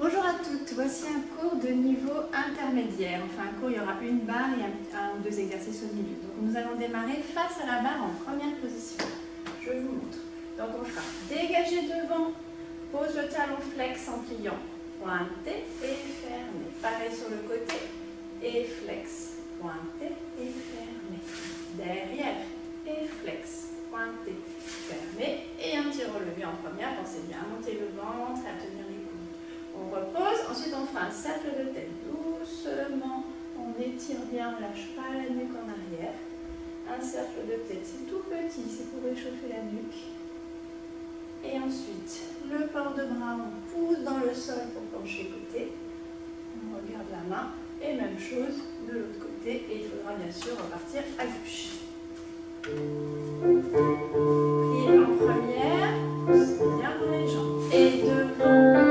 Bonjour à toutes, voici un cours de niveau intermédiaire. Enfin un cours, il y aura une barre et un ou deux exercices au milieu. Donc nous allons démarrer face à la barre en première position. Je vous montre. Donc on fera dégager devant, pose le talon flex en pliant, pointer et fermer. Pareil sur le côté, et flex, pointer et fermer. Derrière, et flex, pointer, fermer. Et un petit relevé en première, pensez bien à monter le ventre et à tenir les coudes. On repose, ensuite on fera un cercle de tête doucement, on étire bien, on ne lâche pas la nuque en arrière. Un cercle de tête, c'est tout petit, c'est pour réchauffer la nuque. Et ensuite, le port de bras, on pousse dans le sol pour pencher côté. On regarde la main, et même chose de l'autre côté, et il faudra bien sûr repartir à gauche. Plié en première, poussez bien dans les jambes. Et devant.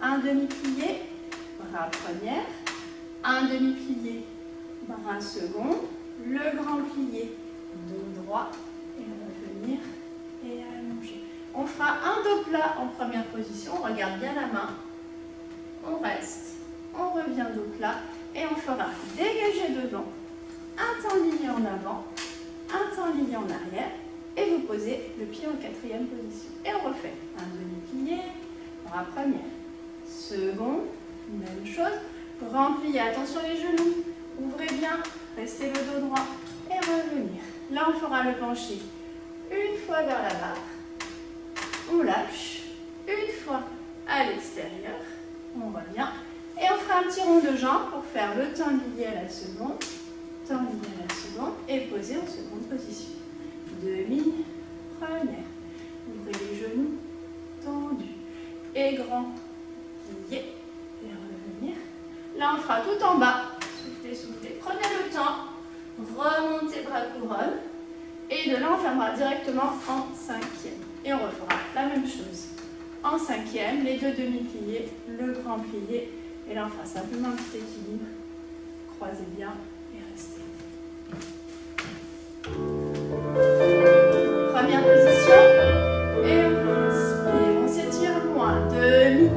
Un demi-plié, bras première, un demi-plié, bras second, le grand plié, dos droit, et revenir et allonger. On fera un dos plat en première position, on regarde bien la main, on reste, on revient dos plat, et on fera dégager devant, un temps lié en avant, un temps lié en arrière, et vous posez le pied en quatrième position. Et on refait un demi-plié, bras première. Second, même chose, grand plié, attention les genoux, ouvrez bien, restez le dos droit et revenir. Là on fera le penché une fois vers la barre, on lâche, une fois à l'extérieur, on revient et on fera un petit rond de jambes pour faire le temps lié à la seconde, temps lié à la seconde et poser en seconde position. Demi, première, ouvrez les genoux, tendus et grand. Et revenir. Là, on fera tout en bas. Soufflez, soufflez. Prenez le temps. Remontez bras couronne. Et de là, on fermera directement en cinquième. Et on refera la même chose. En cinquième, les deux demi-pliés, le grand plié. Et là, on fera simplement un petit équilibre. Croisez bien et restez. Première position. Et on respire. On s'étire loin. Demi.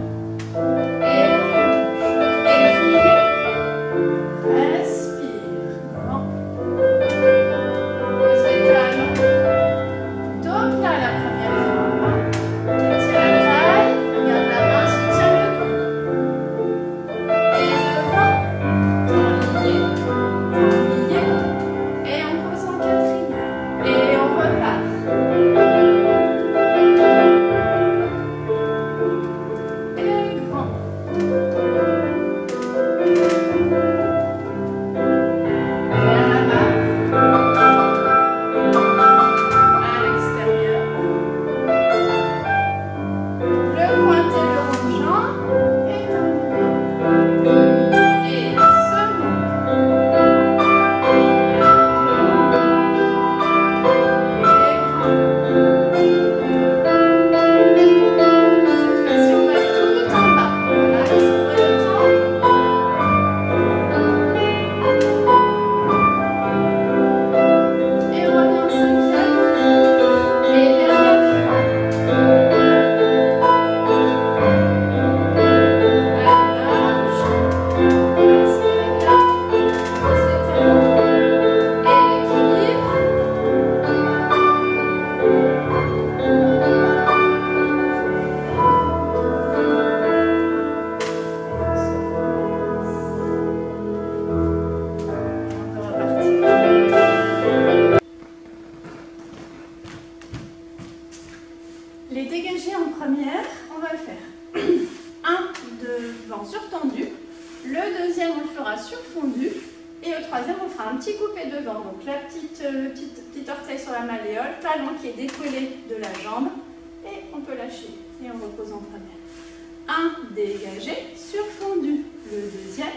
surtendu. Le deuxième, on le fera surfondu. Et au troisième, on fera un petit coupé devant. Donc la petite orteil sur la malléole, talon qui est décollé de la jambe. Et on peut lâcher. Et on repose en première. Un dégagé, surfondu. Le deuxième,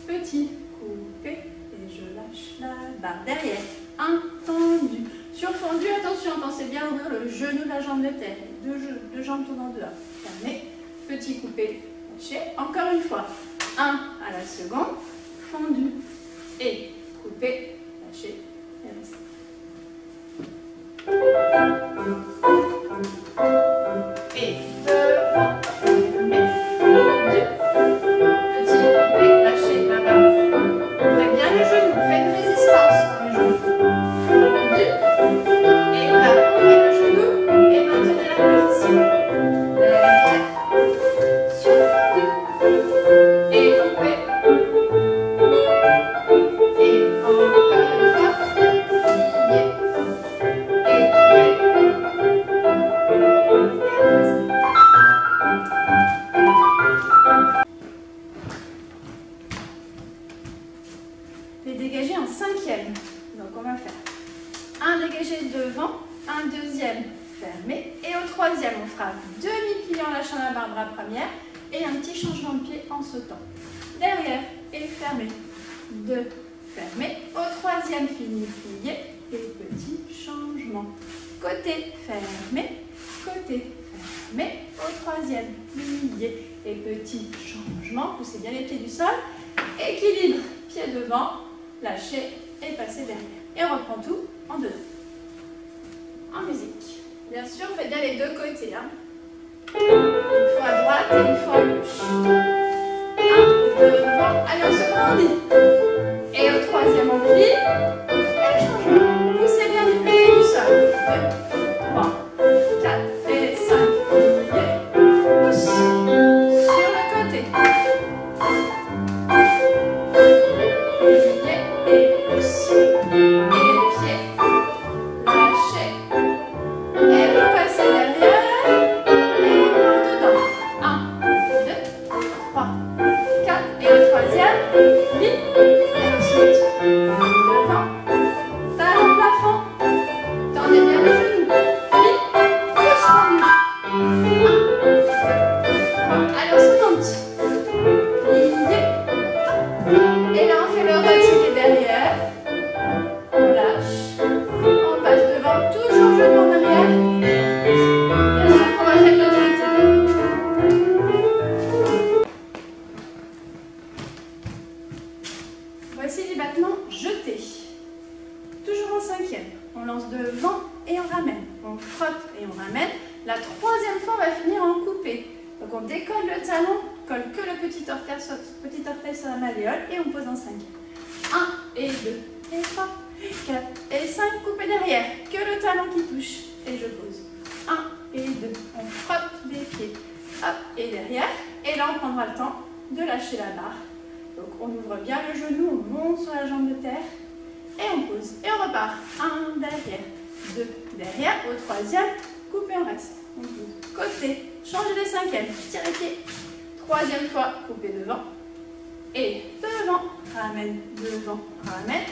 petit coupé. Et je lâche la barre. Derrière, un tendu. Surfondu, attention, pensez bien à ouvrir le genou de la jambe de terre. Deux jambes tournant dehors. Fermé. Petit coupé, lâché. Encore une fois. Un à la seconde. Fondu. Et coupé, lâché. Et restez. Et devant. Fermé. Fondu. Petit coupé, lâché la barre. Ouvrez bien le genou. Faites une résistance sur le genou. Fondu. Et là, ouvrez le genou et maintenez la position. Derrière. Surfondu. Et coupé. Et encore une fois. Plié. Et coupé. Les dégager en cinquième. Donc on va faire un dégagé devant, un deuxième fermé. Et au troisième, on fera demi-plié en lâchant la barre bras première et un petit changement de pied en sautant. Derrière et fermé. Deux, fermé. Au troisième, fini, plié et petit changement. Côté fermé, côté fermé. Au troisième, plié et petit changement. Poussez bien les pieds du sol. Équilibre, pied devant, lâchez et passez derrière. Et on reprend tout en deux. En musique. Bien sûr, faites bien les deux côtés. Hein. Une fois à droite et une fois à gauche. Un, devant. Allez, on se grandit. Et au troisième, on plie. Et changement. Poussez bien les pieds du sol. 2, 3, 4 et 5. Pliez. Pousse. Sur le côté. Pliez et pousse. Et pied. Lâchez. Et vous passez derrière. Et encore dedans. 1, 2, 3, 4. Et au troisième, plie. Et ensuite, devant. Talon plafond. Tendez bien le genou. Plie. Pousse rendu. 1, 2, 3. Allez, on se monte. Pliez. Et là, on fait le retiré derrière. On lâche. On passe devant, toujours genou en arrière. Bien sûr qu'on va faire l'autorité. Voici les battements jetés. Toujours en cinquième. On lance devant et on ramène. On frotte et on ramène. La troisième fois, on va finir en coupé. Donc on décolle le talon, colle que le petit orteil sur la malléole et on pose en cinquième. 1 et 2 et 3, 4 et 5, coupé derrière. Que le talon qui touche. Et je pose. 1 et 2. On frotte les pieds. Hop, et derrière. Et là, on prendra le temps de lâcher la barre. Donc on ouvre bien le genou, on monte sur la jambe de terre. Et on pose. Et on repart. 1 derrière, 2 derrière. Au troisième, coupe et on reste. On pose. Côté. Changez les cinquièmes. Tire les pieds. Troisième fois, coupez devant. Et devant. Ramène, devant, ramène.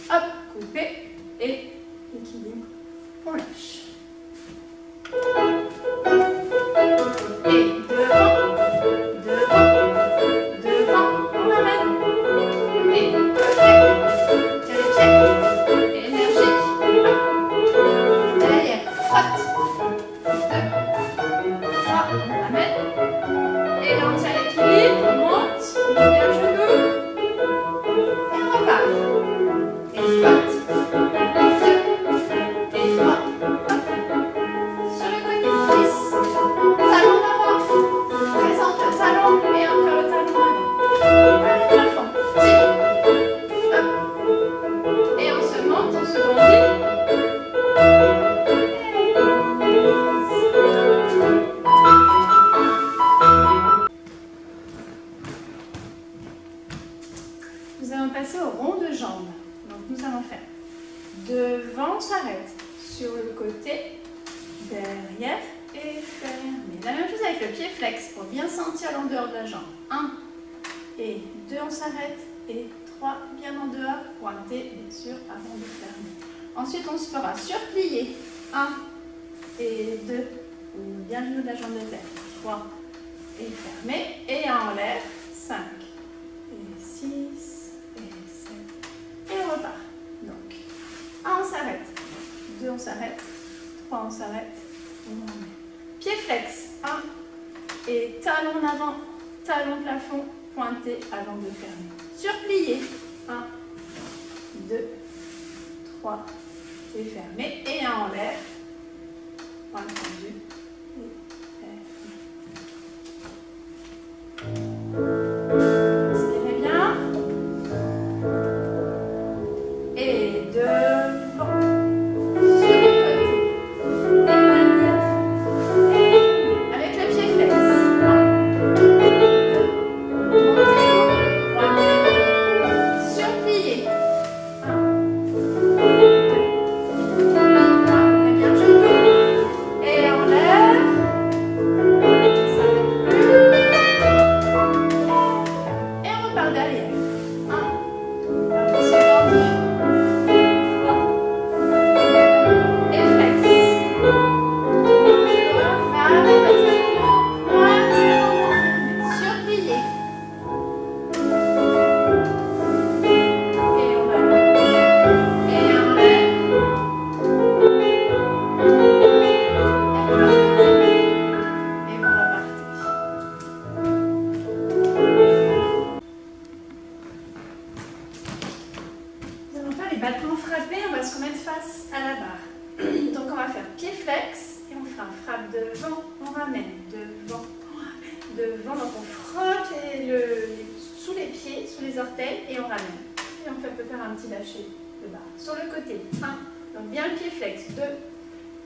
Hop, coupez. Et équilibre. On lâche. Et devant. Devant. Devant. On ramène. Et côté. Tire les pieds. Énergique. Hop. Derrière. Frotte. 2, 3, on ramène. Et là, on tient l'équilibre. On monte. On met bien le genou. Et on repart. Et frotte. 2 et 3. Sur le côté. 10. Talon d'avant. Présente le talon. Et encore le talon avant. Allez, plafond. Tire. Hop. Et on se monte, on se grandit. Nous allons passer au rond de jambes. Donc nous allons faire devant, on s'arrête. Sur le côté, derrière et fermé. La même chose avec le pied flex pour bien sentir l'endeur de la jambe. 1, et 2, on s'arrête, et 3, bien en dehors, pointé, bien sûr, avant de fermer. Ensuite, on se fera surplier, 1 et 2, bien le genou de la jambe de terre, 3, et fermer, et en l'air, 5, et 6, et 7, et on repart. Donc, 1, on s'arrête, 2, on s'arrête, 3, on s'arrête, on remet. Pied flex, 1, et talon en avant, talon plafond, pointé avant de fermer. Surplié, 1, 2, 3, et fermé, et en l'air, point tendu, et fermé. Inspirez bien, et devant, sur le côté, et arrière, et avec le pied flex, 1, 2, montez, pointez, surplié, 1, 2, 3, et bien le genou, et en l'air, ça s'arrête plus, et on repart derrière, 1, attention tendu, 3, et flex, fermez votre genou, pointez avant de fermer, surplié, et on allonge, et en l'air, et vous repartez. Nous allons faire les battements frappés, on va se remettre face à la barre. Donc on va faire pied flex et on fera frappe devant, on ramène, devant, on ramène, devant. Donc on frotte sous les pieds, sous les orteils et on ramène. Et on peut faire un petit lâcher de barre. Sur le côté, 1, donc bien le pied flex, 2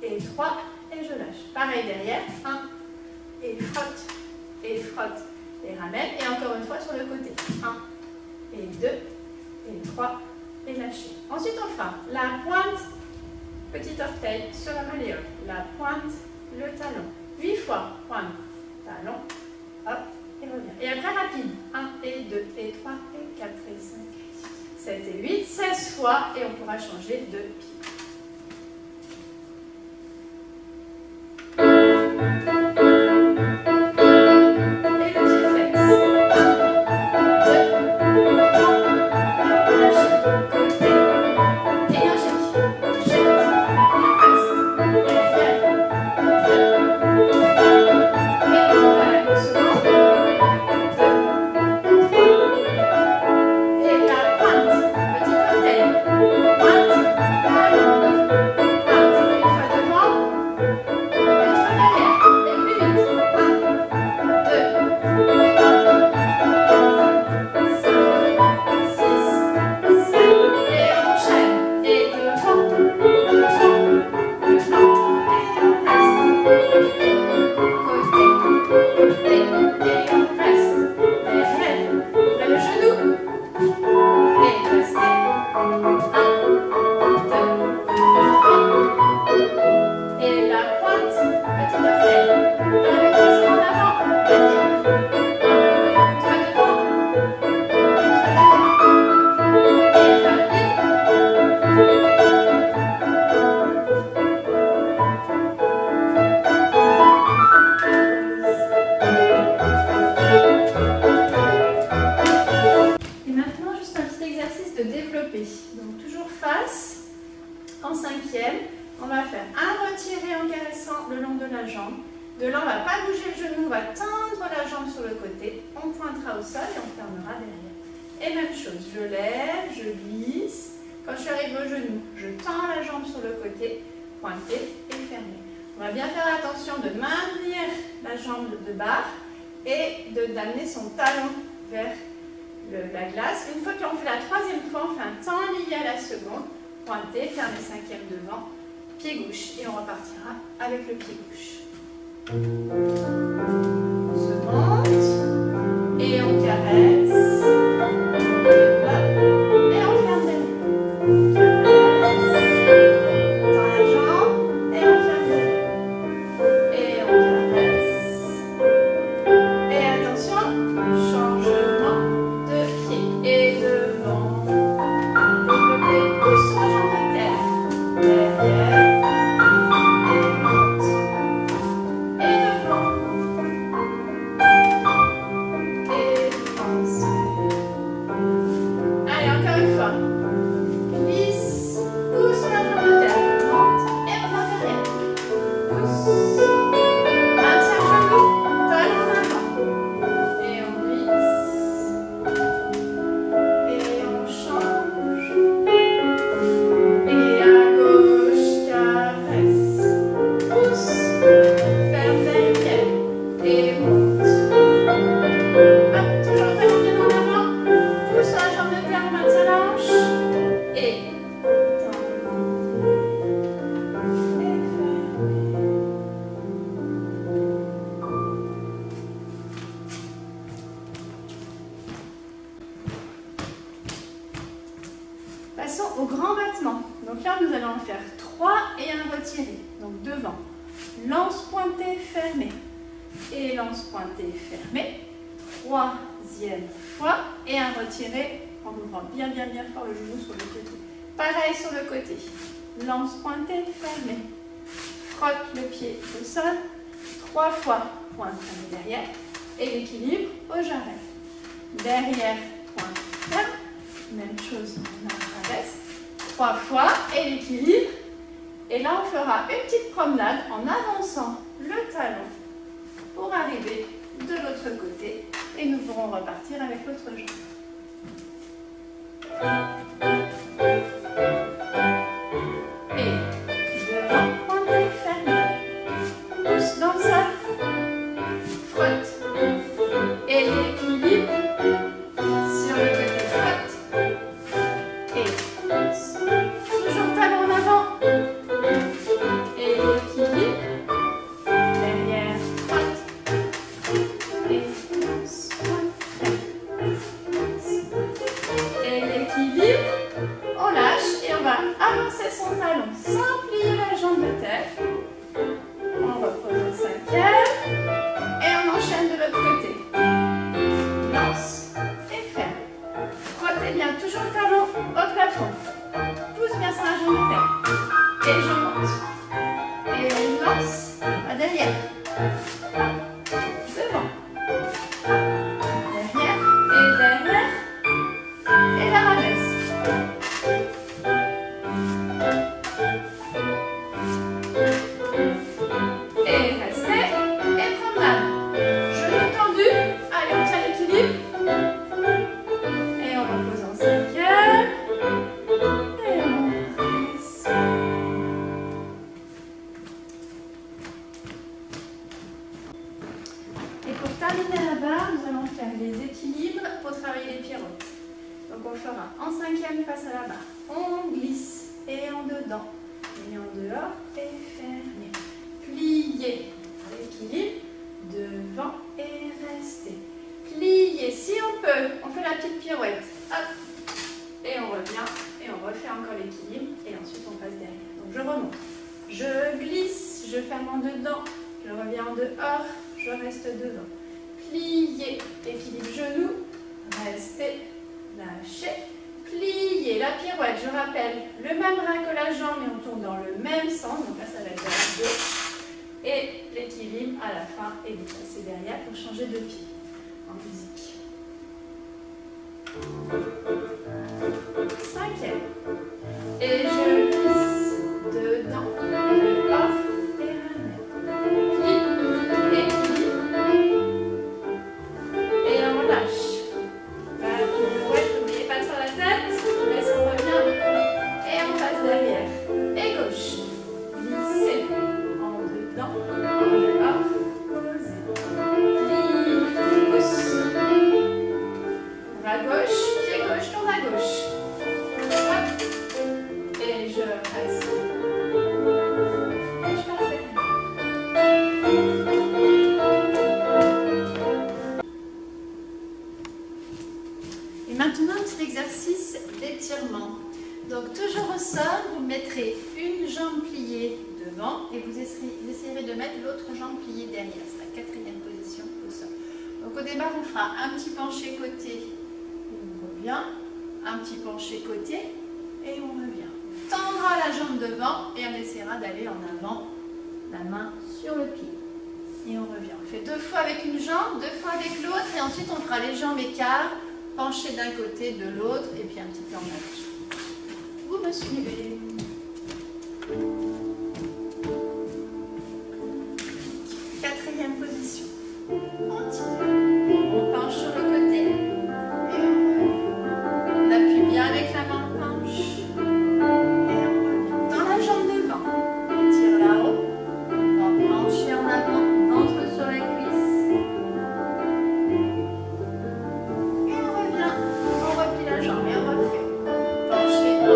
et 3 et je lâche. Pareil derrière, 1 et frotte et ramène. Et encore une fois sur le côté, 1 et 2 et 3 et lâcher. Ensuite on fera la pointe, petit orteil sur la malléole, la pointe, le talon. 8 fois, pointe, talon, hop, et revient. Et après rapide, 1 et 2 et 3 et 4 et 5 et 6, 7 et 8, 16 fois et on pourra changer de pied. Et le pied flex. 1, 2, 3, lâchez, côté, énergique, jette, reste, et fier, 2, 3, et on va la seconde, 2, 3, et la pointe, petit orteil, pointe, talon, pointe, une fois devant, une fois derrière, et plus vite, 1, 2, 5, 6, 7, et on enchaîne, et devant, et on reste, côté, et on reste, derrière, ouvrez le genou, et restez, 1, 2, 3, et la pointe, petit orteil, talon toujours en avant, derrière, 1 fois devant, 1 fois derrière, et rapide. Et maintenant, juste un petit exercice de développé. Donc, toujours face, en 5e, on va faire un retiré en caressant le long de la jambe. De là, on ne va pas bouger le genou, on va tendre la jambe sur le côté. On pointera au sol et on fermera derrière. Et même chose, je lève, je glisse. Quand je arrive au genou, je tends la jambe sur le côté, pointé et fermé. On va bien faire attention de maintenir la jambe de barre et d'amener son talon vers la glace. Une fois que l'on fait la 3e fois, on fait un temps lié à la seconde, pointé, fermé 5e devant, pied gauche. Et on repartira avec le pied gauche. On se monte et on caresse. Et on ferme derrière. Caresse. Dans la jambe et on ferme derrière. Et on caresse. Et attention, changement. grand battement. Donc là, nous allons en faire 3 et un retiré. Donc devant. Lance pointée fermée. Et lance pointée fermée. 3e fois. Et un retiré en ouvrant bien fort le genou sur le côté. Pareil sur le côté. Lance pointée fermée. Frotte le pied au sol. 3 fois. Pointe fermée derrière. Et l'équilibre au jarret. Derrière, pointe ferme. Même chose, on rabaisse. 3 fois et l'équilibre. Et là, on fera une petite promenade en avançant le talon pour arriver de l'autre côté. Et nous pourrons repartir avec l'autre jambe. Et devant, pointée fermée. Pousse dans le sol. Frotte. Et l'équilibre. Sur le côté, frotte. Et pousse. Toujours talon en avant. Et l'équilibre. Derrière, frotte. Et pousse. Et l'équilibre. On lâche et on va avancer son talon sans plier la jambe de terre. On repose le 5e. Et on enchaîne de l'autre côté. Lance et ferme. Frottez bien toujours le talon au plafond. Pousse bien sur la jambe de terre. Et je monte. Et lance. À derrière. Devant. Derrière. Et derrière. Et la rabaisse. Et restez. Et promenade. Genou tendu. Allez, on tient l'équilibre. Et on repose en 5e. Et on reste. Et pour terminer la barre, nous allons faire les équilibres pour travailler les pirouettes. Donc on fera en 5e face à la barre. On glisse et en dedans. Et en dehors et fermé. Plier. L'équilibre. Devant et rester. Plier. Si on peut, on fait la petite pirouette. Hop. Et on revient. Et on refait encore l'équilibre. Et ensuite on passe derrière. Donc je remonte. Je glisse. Je ferme en dedans. Je reviens en dehors. Je reste devant. Plier. Équilibre genou. Rester. Lâcher. Plier. La pirouette, je rappelle, le même bras que la jambe, mais on tourne dans le même sens. Donc là, ça va être vers la gauche. Et l'équilibre à la fin et vous passez derrière pour changer de pied en musique. 5e. Et je glisse dedans, dehors et ramène. Plie, équilibre. Et on lâche. La pirouette, n'oubliez pas de faire la tête. On laisse, on revient. Et on passe derrière. Et gauche. Glissez. En dedans, en dehors. Posez. Plie, pousse. Bras gauche, pied gauche, tourne à gauche. Hop. Et je reste. Et je passe derrière. Et maintenant, un petit exercice d'étirement. Donc, toujours au sol, vous mettrez une jambe pliée devant et vous essayerez de mettre l'autre jambe pliée derrière. C'est la 4e position au sol. Donc, au départ, on fera un petit penché côté et on revient. Un petit penché côté et on revient. On tendra la jambe devant et on essaiera d'aller en avant, la main sur le pied. Et on revient. On fait 2 fois avec une jambe, 2 fois avec l'autre et ensuite on fera les jambes écarts, penché d'un côté, de l'autre et puis un petit peu en avant. Vous me suivez. 4e position. On tire. On penche sur le côté. Et on appuie bien avec la main penche. Et on revient. Dans la jambe devant. On tire là-haut. On penche en avant. Ventre sur la cuisse. Et on revient. On replie la jambe et on refait. Pencher 1.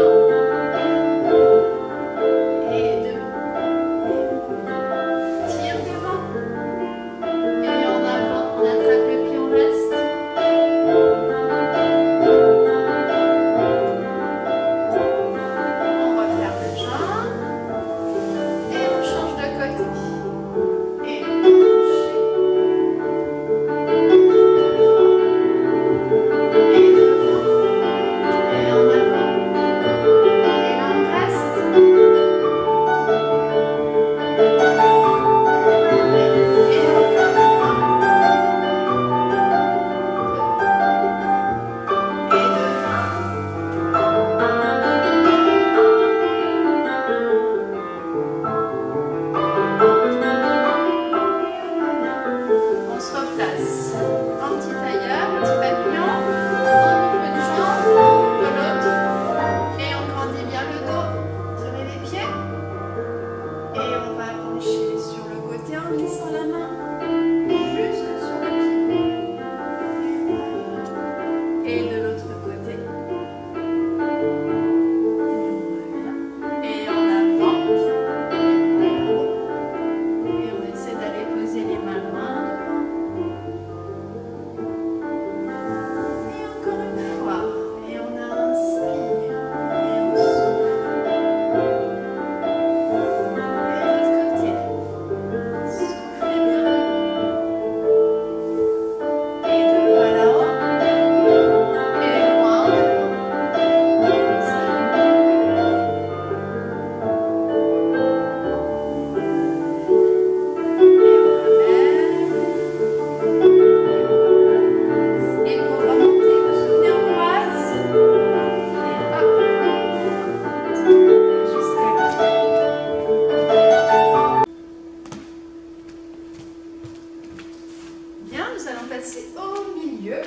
milieu.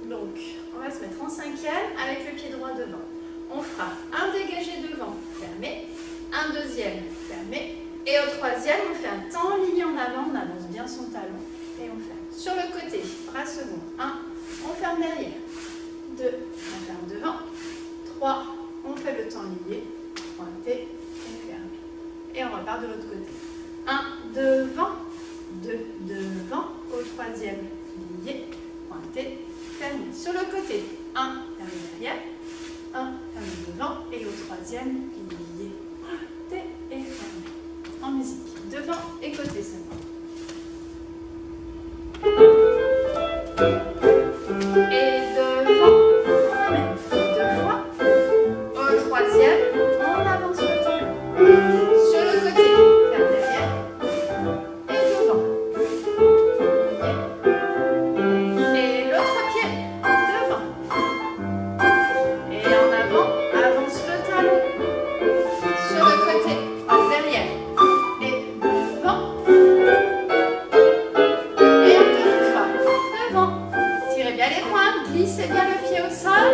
Donc, on va se mettre en cinquième avec le pied droit devant. On fera un dégagé devant, fermé, un deuxième, fermé, et au troisième, on fait un temps lié en avant, on avance bien son talon, et on ferme. Sur le côté, bras second, 1, on ferme derrière, 2, on ferme devant, 3, on fait le temps lié, pointé et fermé. Et on repart de l'autre côté. 1, devant, 2, devant, au troisième, lié, pointé, fermé. Sur le côté, 1, fermé derrière, 1, fermé devant, et au troisième, lié, pointé et fermé. En musique, devant et côté seulement. Et devant, on ramène 2 fois. Au troisième, on avance le talon. Sur le côté, ferme derrière. Et devant. Et l'autre pied, devant. Et en avant, avance le talon. Sur le côté, passe derrière. Et devant. Et encore une fois, devant. Tirez bien les poings, glissez bien le pied au sol.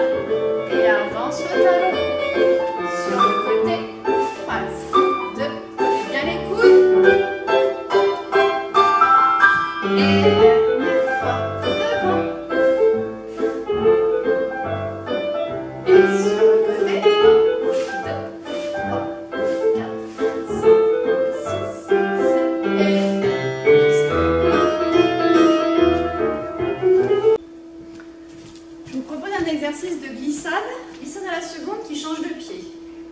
Et avance le talon. Sur le côté, croise. 2, tirez bien les coudes. Et dernière fois, devant. Et sur le côté, 1, 2, 3, 4, 5, 6, 7, et je vous propose un exercice de glissade à la seconde qui change de pied.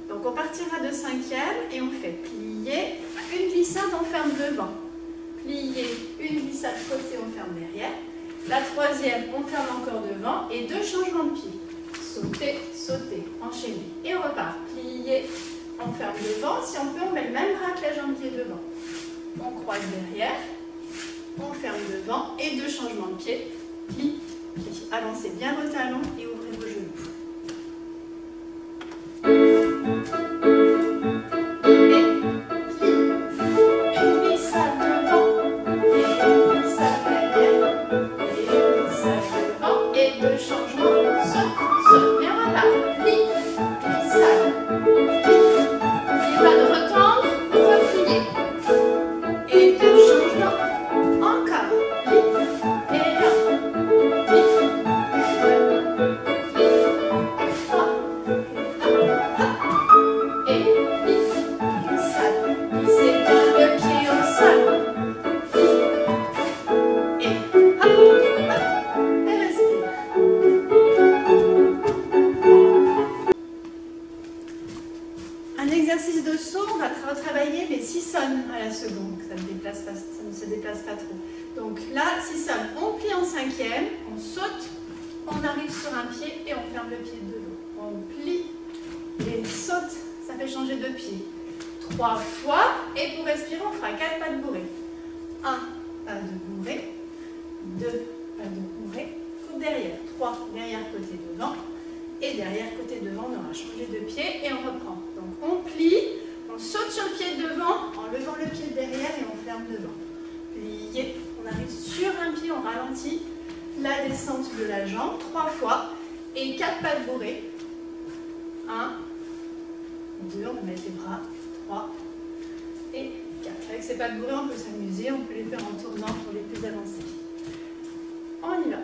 Donc on partira de cinquième et on fait plier, une glissade, on ferme devant. Plier, une glissade côté, on ferme derrière. La troisième, on ferme encore devant et 2 changements de pied. Sauter, sauter, enchaîner. Et on repart. Plier, on ferme devant. Si on peut, on met le même bras que la jambe qui est devant. On croise derrière, on ferme devant et 2 changements de pied. Plie, plie. Avancez bien vos talons et ouvrez vos genoux. Exercice de saut, on va retravailler les 6 sonnes à la seconde, ça ne se déplace pas trop. Donc là, 6 sonnes, on plie en cinquième, on saute, on arrive sur un pied et on ferme le pied de devant. On plie et saute, ça fait changer de pied. 3 fois, et pour respirer, on fera 4 pas de bourrée. 1, pas de bourrée, 2, pas de bourrée, coupe derrière, 3, derrière côté devant. Et derrière, côté devant, on aura changé de pied et on reprend. Donc on plie, on saute sur le pied devant en levant le pied derrière et on ferme devant. Plier, on arrive sur un pied, on ralentit la descente de la jambe 3 fois et 4 pas de bourrée. 1, 2, on va mettre les bras, 3 et 4. Avec ces pas de bourrée, on peut s'amuser, on peut les faire en tournant pour les plus avancés. On y va.